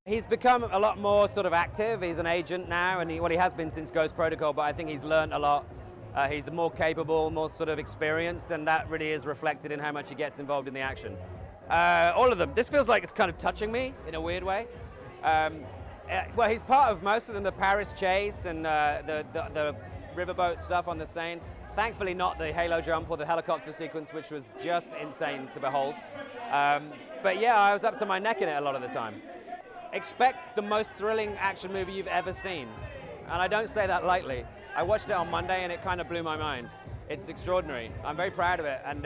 He's become a lot more sort of active. He's an agent now, and he has been since Ghost Protocol, but I think he's learned a lot. He's more capable, more sort of experienced, and that really is reflected in how much he gets involved in the action. All of them. This feels like it's kind of touching me in a weird way. Well, he's part of most of them, the Paris chase and the riverboat stuff on the Seine. Thankfully not the halo jump or the helicopter sequence, which was just insane to behold. But yeah, I was up to my neck in it a lot of the time. Expect the most thrilling action movie you've ever seen. And I don't say that lightly. I watched it on Monday and it kind of blew my mind. It's extraordinary. I'm very proud of it. And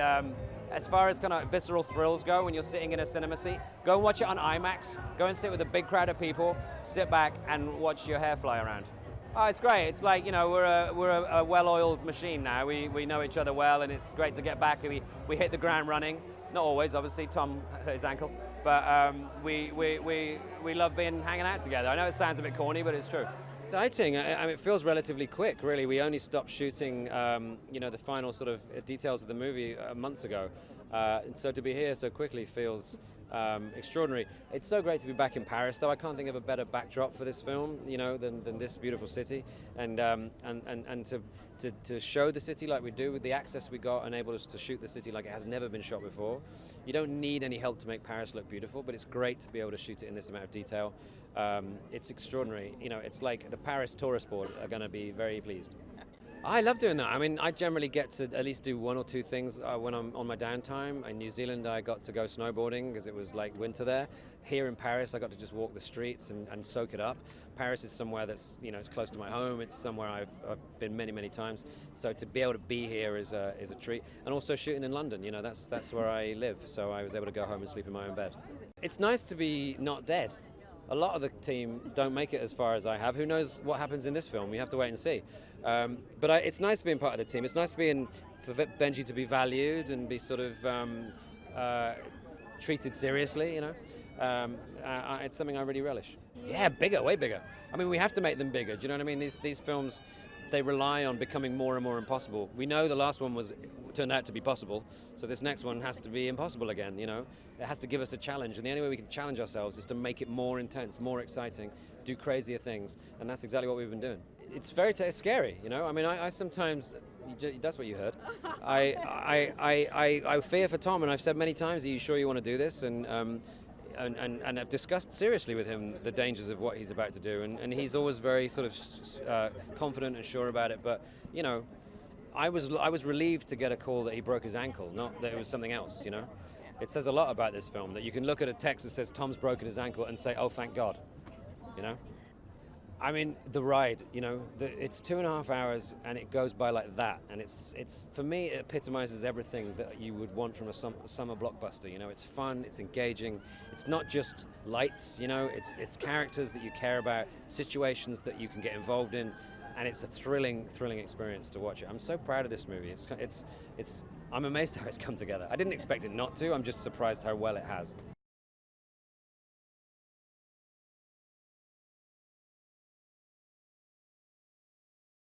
as far as kind of visceral thrills go, when you're sitting in a cinema seat, go and watch it on IMAX. Go and sit with a big crowd of people, sit back and watch your hair fly around. Oh, it's great. It's like, you know, we're a well-oiled machine now. We know each other well, and it's great to get back. We hit the ground running. Not always, obviously. Tom hurt his ankle. But we love hanging out together. I know it sounds a bit corny, but it's true. Exciting. I mean, it feels relatively quick, really. We only stopped shooting, you know, the final sort of details of the movie months ago. And so to be here so quickly feels extraordinary. It's so great to be back in Paris, though. I can't think of a better backdrop for this film, you know, than this beautiful city. And to show the city like we do with the access we got, enabled us to shoot the city like it has never been shot before. You don't need any help to make Paris look beautiful, but it's great to be able to shoot it in this amount of detail. It's extraordinary. You know, it's like the Paris Tourist Board are going to be very pleased. I love doing that. I mean, I generally get to at least do one or two things when I'm on my downtime. In New Zealand, I got to go snowboarding because it was like winter there. Here in Paris, I got to just walk the streets and soak it up. Paris is somewhere that's, you know, it's close to my home. It's somewhere I've been many, many times. So to be able to be here is a treat. And also shooting in London, you know, that's where I live. So I was able to go home and sleep in my own bed. It's nice to be not dead. A lot of the team don't make it as far as I have. Who knows what happens in this film? We have to wait and see. But it's nice being part of the team. It's nice for Benji to be valued and be sort of treated seriously, you know. It's something I really relish. Yeah, bigger, way bigger. I mean, we have to make them bigger. Do you know what I mean? These films, they rely on becoming more and more impossible. We know the last one turned out to be possible, so this next one has to be impossible again, you know? It has to give us a challenge, and the only way we can challenge ourselves is to make it more intense, more exciting, do crazier things, and that's exactly what we've been doing. It's very scary, you know? I mean, I sometimes, that's what you heard. I fear for Tom, and I've said many times, are you sure you want to do this? And I've discussed seriously with him the dangers of what he's about to do, and he's always very sort of confident and sure about it. But you know, I was relieved to get a call that he broke his ankle, not that it was something else. You know, it says a lot about this film that you can look at a text that says Tom's broken his ankle and say, oh, thank God. You know. I mean, the ride, you know, it's 2.5 hours and it goes by like that. And it's for me, it epitomizes everything that you would want from a summer blockbuster. You know, it's fun, it's engaging. It's not just lights, you know, it's characters that you care about, situations that you can get involved in. And it's a thrilling experience to watch it. I'm so proud of this movie. I'm amazed how it's come together. I didn't expect it not to. I'm just surprised how well it has.